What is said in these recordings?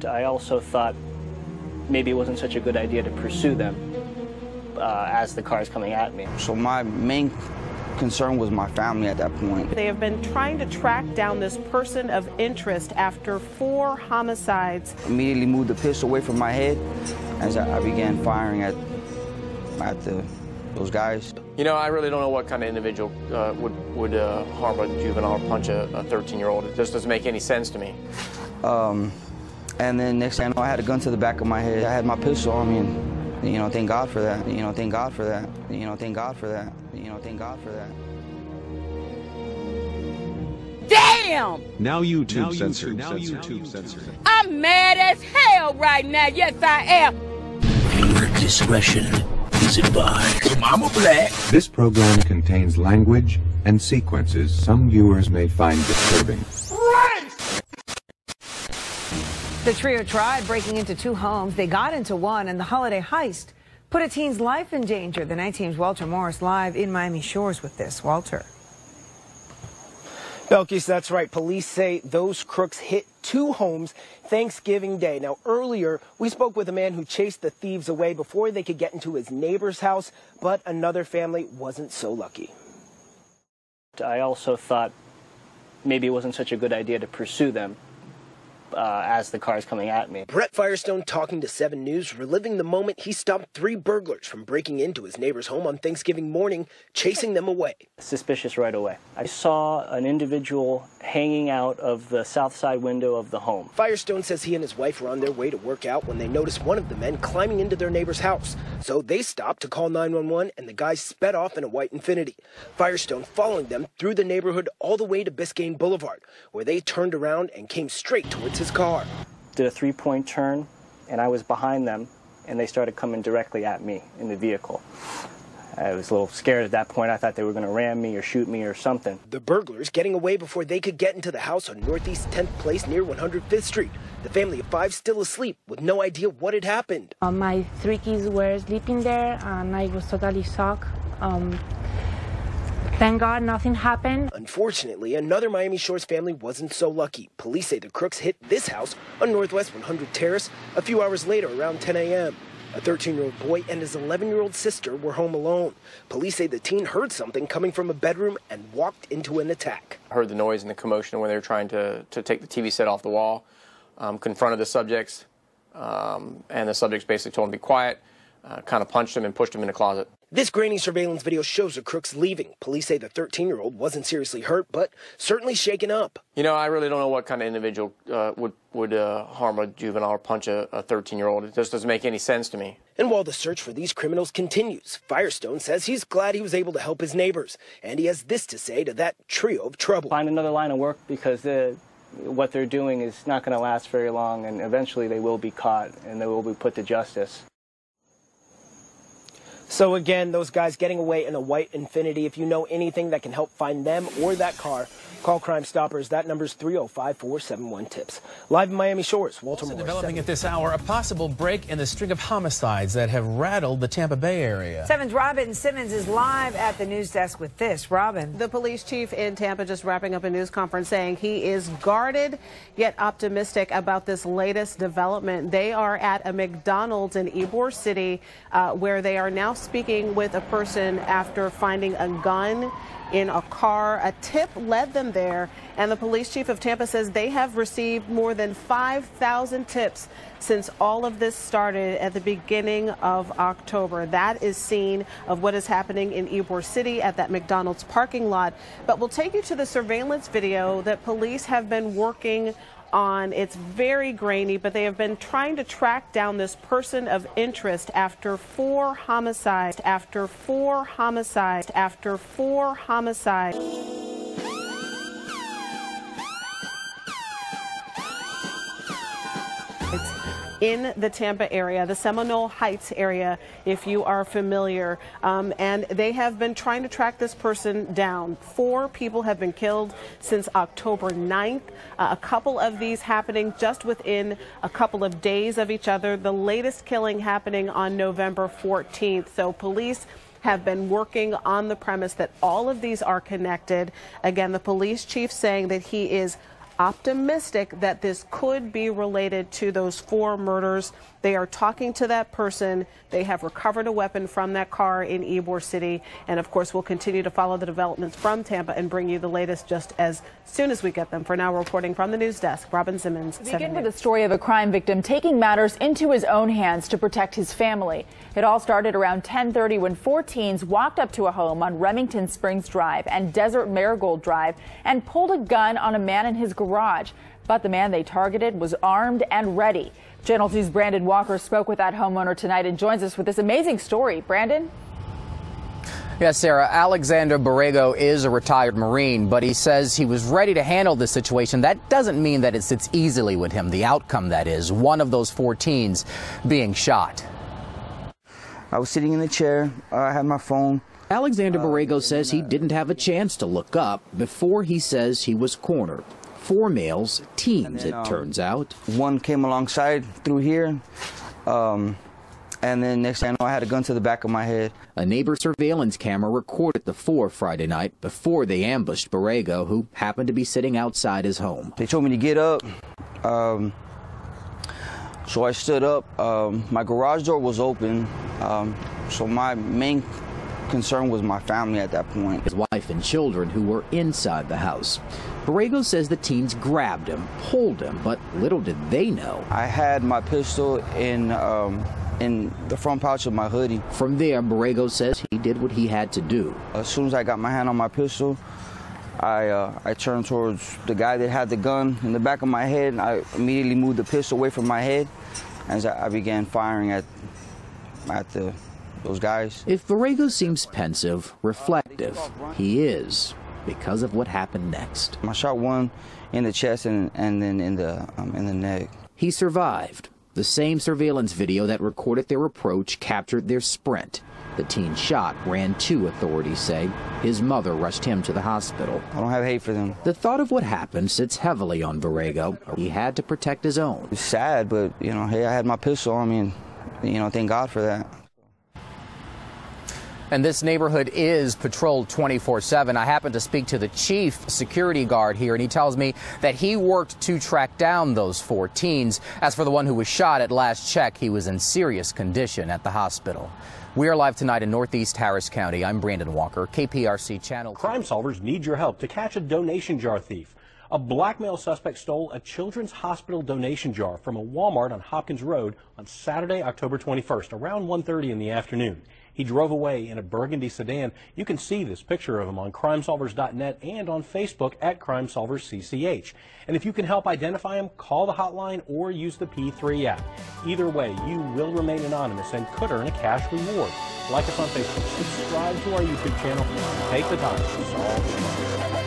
I also thought maybe it wasn't such a good idea to pursue them as the car is coming at me. So my main concern was my family at that point. They have been trying to track down this person of interest after 4 homicides. Immediately moved the pistol away from my head as I began firing at those guys. You know, I really don't know what kind of individual would harm a juvenile or punch a 13-year-old. It just doesn't make any sense to me. And then next thing I know, I had a gun to the back of my head. I had my pistol on me, and, you know, thank God for that. You know, thank God for that. You know, thank God for that. You know, thank God for that. Damn! Now YouTube censored. Now YouTube censored. I'm mad as hell right now. Yes, I am. Viewer discretion is advised. Mama Black. This program contains language and sequences some viewers may find disturbing. The trio tried breaking into 2 homes. They got into one, and the holiday heist put a teen's life in danger. The night team's Walter Morris live in Miami Shores with this. Walter. Belkis, that's right. Police say those crooks hit 2 homes Thanksgiving Day. Now, earlier, we spoke with a man who chased the thieves away before they could get into his neighbor's house, but another family wasn't so lucky. I also thought maybe it wasn't such a good idea to pursue them as the car is coming at me. Brett Firestone talking to 7 News, reliving the moment he stopped 3 burglars from breaking into his neighbor's home on Thanksgiving morning, chasing them away. Suspicious right away. I saw an individual hanging out of the south side window of the home. Firestone says he and his wife were on their way to work out when they noticed one of the men climbing into their neighbor's house. So they stopped to call 911, and the guy sped off in a white Infiniti. Firestone following them through the neighborhood all the way to Biscayne Boulevard, where they turned around and came straight towards his car. Did a 3-point turn, and I was behind them, and they started coming directly at me in the vehicle. I was a little scared at that point. I thought they were going to ram me or shoot me or something. The burglars getting away before they could get into the house on Northeast 10th Place near 105th Street. The family of 5 still asleep with no idea what had happened. My 3 kids were sleeping there, and I was totally shocked. Thank God nothing happened. Unfortunately, another Miami Shores family wasn't so lucky. Police say the crooks hit this house on Northwest 100 Terrace a few hours later around 10 a.m. A 13-year-old boy and his 11-year-old sister were home alone. Police say the teen heard something coming from a bedroom and walked into an attack. I heard the noise and the commotion when they were trying to take the TV set off the wall, confronted the subjects, and the subjects basically told him to be quiet, kind of punched him and pushed him in a closet. This grainy surveillance video shows the crooks leaving. Police say the 13-year-old wasn't seriously hurt, but certainly shaken up. You know, I really don't know what kind of individual would harm a juvenile or punch a 13-year-old. It just doesn't make any sense to me. And while the search for these criminals continues, Firestone says he's glad he was able to help his neighbors. And he has this to say to that trio of trouble. Find another line of work, because what they're doing is not going to last very long, and eventually they will be caught and they will be put to justice. So again, those guys getting away in a white Infiniti. If you know anything that can help find them or that car, call Crime Stoppers. That number's 305-471-TIPS. Live in Miami Shores, Walter Morris. Developing at this hour, a possible break in the string of homicides that have rattled the Tampa Bay area. 7's Robin Simmons is live at the news desk with this. Robin. The police chief in Tampa just wrapping up a news conference saying he is guarded yet optimistic about this latest development. They are at a McDonald's in Ybor City where they are now speaking with a person after finding a gun in a car. A tip led them there, and the police chief of Tampa says they have received more than 5,000 tips since all of this started at the beginning of October. That is scene of what is happening in Ybor City at that McDonald's parking lot. But we'll take you to the surveillance video that police have been working on. It's very grainy, but they have been trying to track down this person of interest after 4 homicides. After 4 homicides. After 4 homicides. In the Tampa area, the Seminole Heights area, if you are familiar, and they have been trying to track this person down. 4 people have been killed since October 9th. A couple of these happening just within a couple of days of each other. The latest killing happening on November 14th. So police have been working on the premise that all of these are connected. Again, the police chief saying that he is optimistic that this could be related to those 4 murders. They are talking to that person. They have recovered a weapon from that car in Ybor City. And of course, we'll continue to follow the developments from Tampa and bring you the latest just as soon as we get them. For now, reporting from the news desk, Robin Simmons. We begin with the story of a crime victim taking matters into his own hands to protect his family. It all started around 10:30 when 4 teens walked up to a home on Remington Springs Drive and Desert Marigold Drive and pulled a gun on a man in his garage. But the man they targeted was armed and ready. Channel 2's Brandon Walker spoke with that homeowner tonight and joins us with this amazing story. Brandon? Yes, Sarah, Alexander Borrego is a retired Marine, but he says he was ready to handle this situation. That doesn't mean that it sits easily with him. The outcome, that is, one of those 4 teens being shot. I was sitting in the chair. I had my phone. Alexander Borrego says he didn't have a chance to look up before he says he was cornered. 4 males, teens, it turns out. One came alongside through here, and then next thing I know, I had a gun to the back of my head. A neighbor surveillance camera recorded the 4 Friday night before they ambushed Borrego, who happened to be sitting outside his home. They told me to get up, so I stood up. My garage door was open, so my main concern was my family at that point. His wife and children who were inside the house. Borrego says the teens grabbed him, pulled him, but little did they know. I had my pistol in the front pouch of my hoodie. From there, Borrego says he did what he had to do. As soon as I got my hand on my pistol, I turned towards the guy that had the gun in the back of my head. I immediately moved the pistol away from my head as I began firing at those guys. If Borrego seems pensive, reflective, he is, because of what happened next. I shot one in the chest and then in the neck. He survived. The same surveillance video that recorded their approach captured their sprint. The teen shot ran to, authorities say. His mother rushed him to the hospital. I don't have hate for them. The thought of what happened sits heavily on Borrego. He had to protect his own. It's sad, but, hey, I had my pistol on me, and, thank God for that. And this neighborhood is patrolled 24/7. I happened to speak to the chief security guard here, and he tells me that he worked to track down those 4 teens. As for the one who was shot, at last check, he was in serious condition at the hospital. We are live tonight in Northeast Harris County. I'm Brandon Walker, KPRC Channel 2. Crime solvers need your help to catch a donation jar thief. A black male suspect stole a children's hospital donation jar from a Walmart on Hopkins Road on Saturday, October 21st, around 1:30 in the afternoon. He drove away in a burgundy sedan. You can see this picture of him on crimesolvers.net and on Facebook at crimesolverscch. And if you can help identify him, call the hotline or use the P3 app. Either way, you will remain anonymous and could earn a cash reward. Like us on Facebook, subscribe to our YouTube channel, and take the time to solve the crime.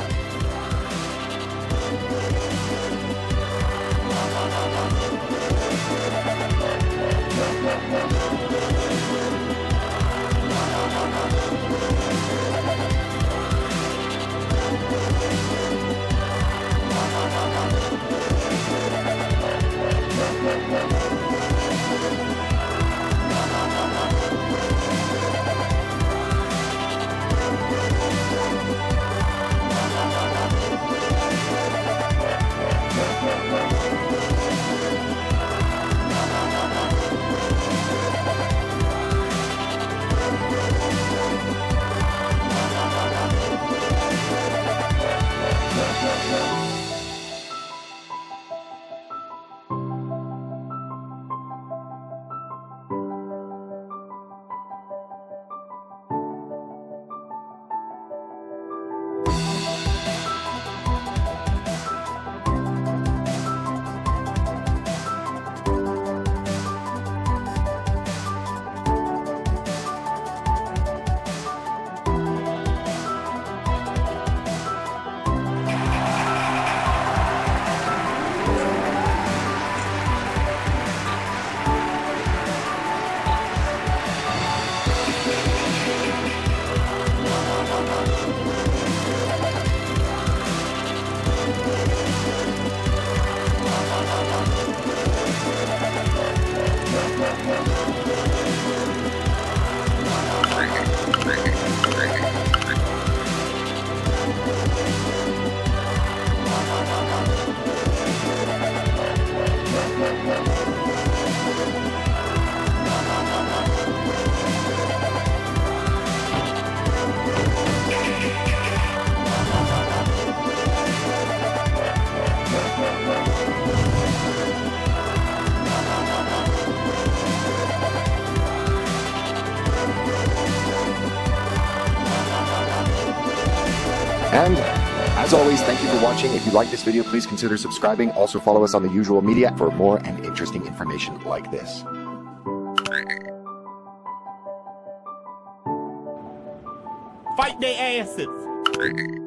And as always, thank you for watching. If you like this video, please consider subscribing. Also follow us on the usual media for more and interesting information like this. Fight their asses.